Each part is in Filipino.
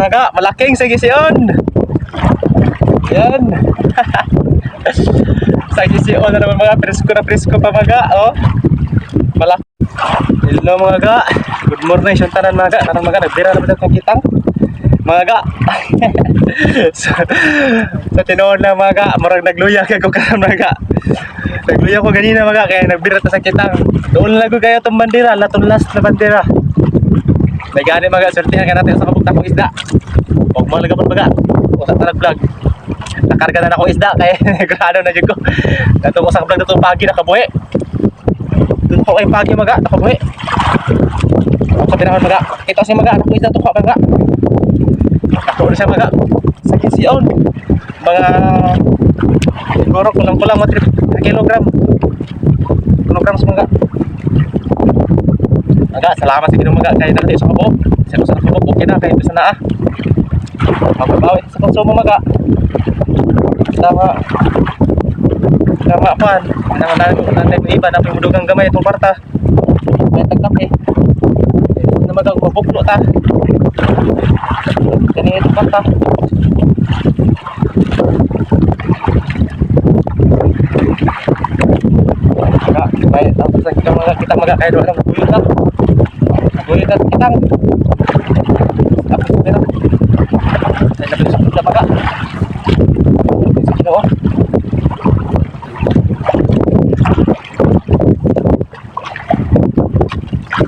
maga, malaking sa gision. Yan. Sa gision na naman mga, presko na presko pa maga, oh. Malaki. Hello mga ga. Good morning sa tanan mga ga. Tanang mga nagbira na ba kitang? Mga ga. Sa tinuod na mga ga, murag nagluya kay ko karon mga ga. Nagluya ko ganina mga ga, kaya nagbira ta sa kitang. Doon lang ko kaya tong bandera, latong last na bandera. May gani mga ga, sortihan ka natin sa kabugtakong isda. Huwag mo lagapon mga ga. Usa ta nag-vlog. Nakarga na akong isda kaya grado na jud ko. Dato ko sa vlog dato pagi nakabuhi. Doon ko ay pagi maga, nakabuhi. Ako sa pinahon maga. Ito si maga, anak ko isda to ko maga. Ako na siya maga. Sa gision. Mga siguro kulang-kulang mga 3 kilogram. Kilogram sa maga. Maga, salamat sa ginong maga kay dali sa kabo. Sa kabo okay na kay bisa na ah. Mababawi sa konsumo maga. Tama. Tama pan. Nanay ko iba na pimudugang gamay itong kwarta. May tagkape. Na magang mabuklo ta. Kani itong kwarta. May tapos sa kita maga kaya doon ang buyod na. Buyod na kitang. Tapos pero. Ay napili sa kita maga. Sige oh.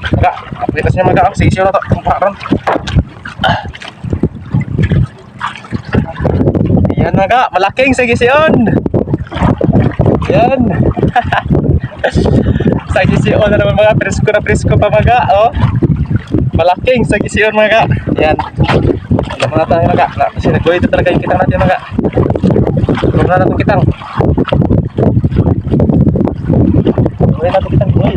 Maga, aplikas niya maga. Sige siya na ito. Kumparan. Ayan maga. Malaking sa gision. Ayan. Sa gision na naman mga. Presko pa maga. Oh. Malaking sa gision maga. Ayan. Alam mo na tayo maga. Kasi nag-uwi ito talaga yung kitang natin maga. Huwag na natin kitang. Huwag na natin kitang buhay.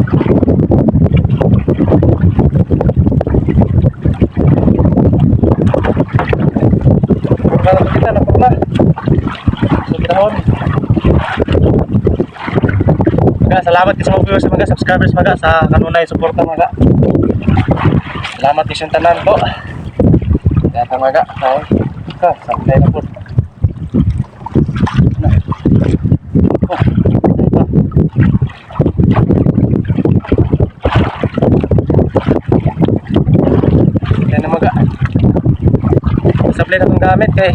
Kita na pala. So kinahon. Mga salamat sa mga viewers, mga subscribers mga sa kanunay suporta mga. Salamat sa tanan po. Kaya ta mga. Ay. Ka, sampai na po. Kaya na mga. Sablay na itong gamit kay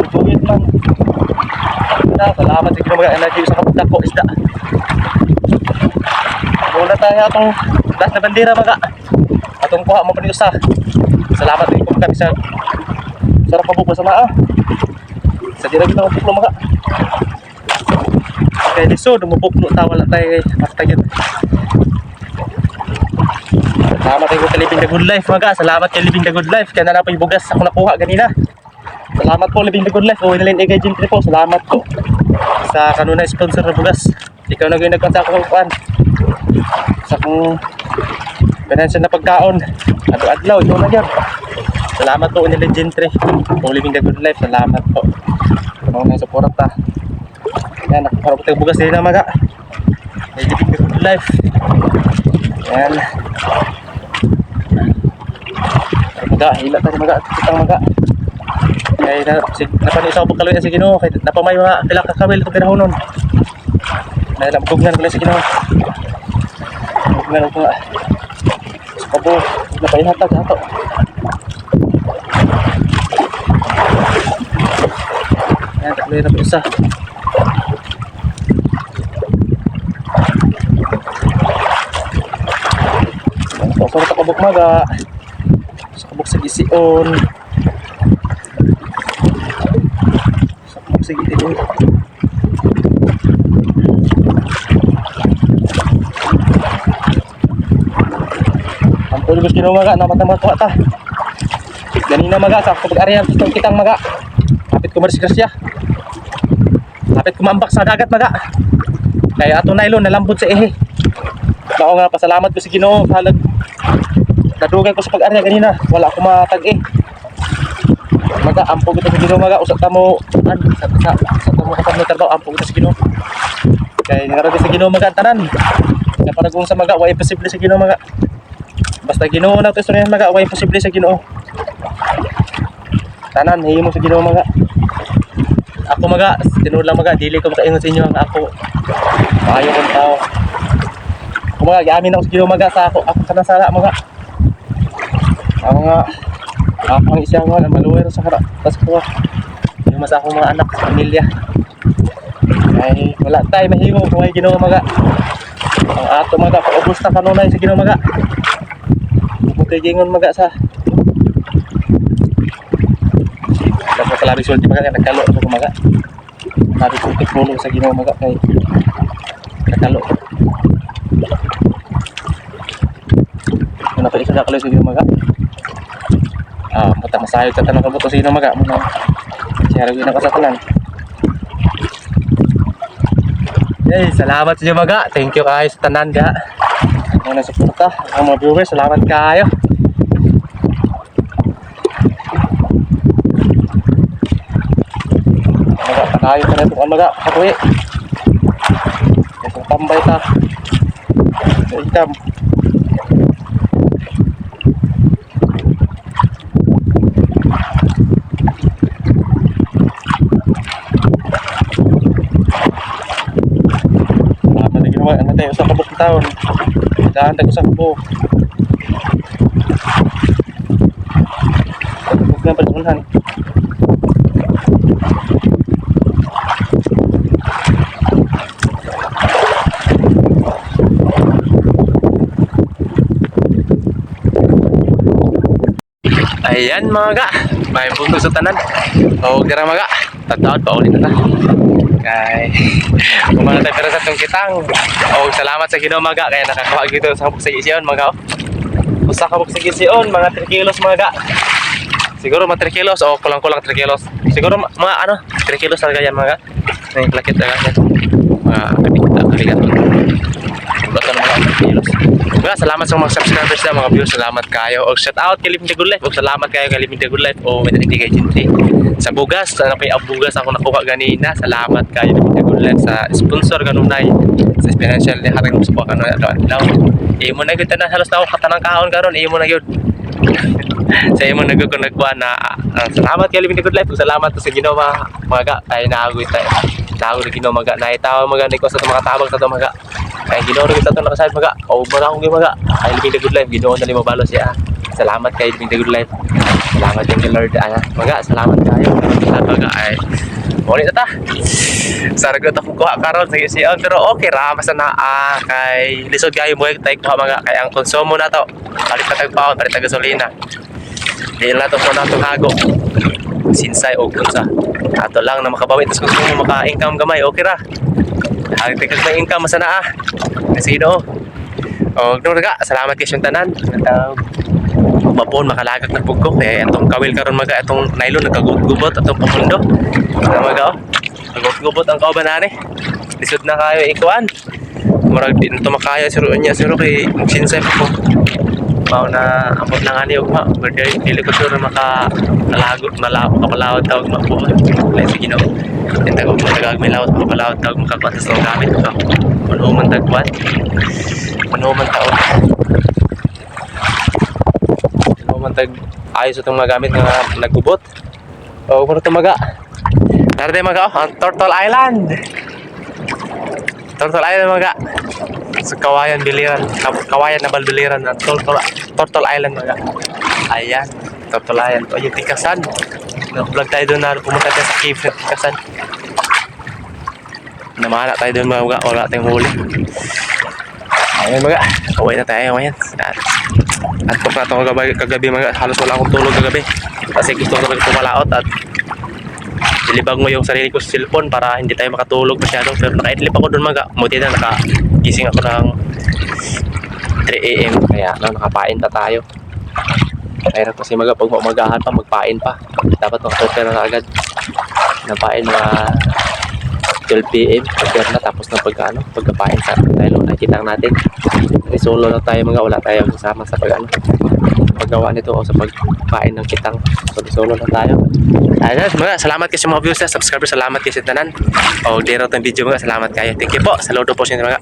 tutuwid man. Salamat sa mga energy sa kapagdak ko isda. Muna tayo atong last na bandera mga. Atong kuha mo pa niyo sa. Salamat din kung kami sa sarap pabuklo sa maa. Sa dira kita mabuklo mga. Kaya lisod mabuklo ta wala tayo matagid. Salamat kayo kay Living the Good Life mga. Salamat kay Living the Good Life. Kaya na po yung bugas ako nakuha ganina. Salamat po Living the Good Life. Uwi na lang Egay Gentry po. Salamat po sa kanunay sponsor na bugas. Ikaw na yung nagkontak ko kuan. Sa kung financial na pagkaon. Adlaw ito na yan. Salamat po Egay Gentry po Living the Good Life. Salamat po. Kanunay support ta. Yan nakaparap tayo bugas din na mga. Living the Good Life. Yan. Maga, hila tayo maga, kitang maga. Kaya napanisaw po kaluyan sa Ginoo, kaya napamay mga pilang kakawil itong pinahonon. Nalabugnan ko lang sa Ginoo. Nalabugnan ko nga. Sa kabo, napahihatag sa ato. Ayan, kaluyan na po isa. Sorry sa kabuk maga. Sa kabuk sa gision. Sa kabuk sa gision. Ampun bus kino maga namatama ko ata. Ganina maga sa pag-arihan itong kitang maga. Kapit ko marsikrasya. Kapit kumambak sa dagat maga. Kaya ato nylon nalambot sa ehe. Ako nga pasalamat ko sa Ginoo halag nadugay ko sa pag-arya ganina wala ako matag-e maga ampo kita sa Ginoo maga usap ta mo sa mo kapag may trabaho ampo kita sa Ginoo kaya ngarag sa Ginoo maga tanan kaya paragong sa maga wa imposible sa Ginoo maga basta Ginoo na to istorya maga wa imposible sa Ginoo tanan himo sa Ginoo mga. Ako mga tinuod lang mga dili ko makaingon sa inyo ang ako. Maayo kong tao. Ako mga giamin ako sa Ginoo mga sa ako kanasala mga. Ang mga ang isang mga maluwer sa harap tas ko. Yung mas akong mga anak, pamilya. Ay wala tay mahimo kung ay Ginoo mga. Ang ato mga paubos ta kanunay sa Ginoo mga. Buti gingon mga sa dapat kalabi sulti mga nagkalo ako kumaga. Kalabi sulti pulo sa Ginoo mga kay nagkalo. Ano pa isa na kalo sa Ginoo mga. Mata masayod sa tanong kabuto sino mga muna. Siya rin ako sa tanan. Hey, salamat sa inyo mga. Thank you kayo sa tanan ga. Ang nasuporta, ang mga viewers, salamat kayo. Mga panayo ka na ito ang mga kakuwi. Itong tambay ta. Sa income. Ano tayo sa kabuk ng taon. Daan tayo sa kabuk. Sa kabuk na balsunhan. Ayan mga ga, may punto sa tanan. O gara mga ga, tataon pa ulit na ta. Kay kumana tayo pero sa itong kitang. O salamat sa Ginoo mga ga, kaya nakakuha dito sa kabuk sa Gision mga ga. Usa kabuk sa Gision, mga 3 kilos mga ga. Siguro mga 3 kilos o kulang-kulang 3 kilos. Siguro mga ano, 3 kilos talaga yan mga ga. May lakit talaga yan. Mga kabigat. Bato na mga 3 kilos. Mga salamat sa mga subscribers na mga viewers. Salamat kayo. O shout out kay Living the Good Life. O salamat kayo kay Living the Good Life. O may nanig kay Jinti. Sa bugas, ano kay bugas ako nakuha ganina. Salamat kayo Living the Good Life. Sa sponsor kanunay. Sa financial ni haring mo sa ano daw. Imo na gyud tanan halos na ako katanang kahon karon. Imo na gyud. Sa imo nagkuha na salamat kay Living the Good Life. Salamat sa Ginoo mga ga. Ay naagoy tayo. Tawag Ginoo mga naitaw mga ni ko sa mga tabang sa mga ay Ginoo rin sa to nakasayad mga o bara akong mga ay Living the Good Life Ginoo na limo balo siya. Salamat kay Living the Good Life. Salamat kay Lord mga salamat kayo mga ay uli na ta. Saragot ako kuha karon sa Gision pero okay ra basta na kay lisod kayo mo tay kuha mga kay ang konsumo na to. Palit tag paon, palit tag gasolina. Dili na to na to hago. Sinsay og unsa. Ato lang na makabawi tas kung maka-income gamay okay ra. Ang tigag na income masa naa. Kasi no. Og no ga, salamat kay tanan. Mapon makalagak na pugko kay atong kawil karon maga atong nylon nagkagubot atong pamundo. Maga nagugubot ang kauban ani. Lisod na kayo ikuan. Murag di na makaya siro nya siro kay sinsay ko. Mao na amot na ani og ma. Pero dili ko sure makalagot kapalawad tawag mabuhat. Lay sige no. Tagog matagag may lawat kapalawad tawag makakuha sa gamit ko. Ano man tagwan. Ano man taon. Ano man tag ayos itong mga gamit nga nagbubot. O pero tumaga. Narde maga ang Turtle Island. Turtle Island maga. Sa Kawayan Biliran, Kawayan na Balbiliran ng Turtle Island mga. Ayan, Turtle Island. O yung Tikasan. Nag-vlog tayo doon na pumunta tayo sa cave ng Tikasan. Namana tayo doon mga, wala tayong huli. Ayan mga, uwi na tayo ngayon. Antok na ito kagabi mga, halos wala akong tulog kagabi. Kasi gusto ko talaga pumalaot at ilibag mo yung sarili ko sa cellphone para hindi tayo makatulog masyado. Pero naka-idlip ako doon mga, muti na nakagising ako ng 3 AM. Kaya nakapain pa tayo. Kaya kasi mga pag umagahan pa, magpain pa. Dapat mag-prepare na agad. Napain mga 12 PM. Prepare na tapos ng pagkapain sa dahil nakikita natin. Kasi solo na tayo mga, wala tayong kasama sa paggawa nito o sa pagpain ng kitang. So solo na tayo. Ayun mga, salamat kayo sa mga viewers, subscribers, salamat kayo sa tanan. O dito ang video mga, salamat kayo. Thank you po. Saludo po sa inyo mga.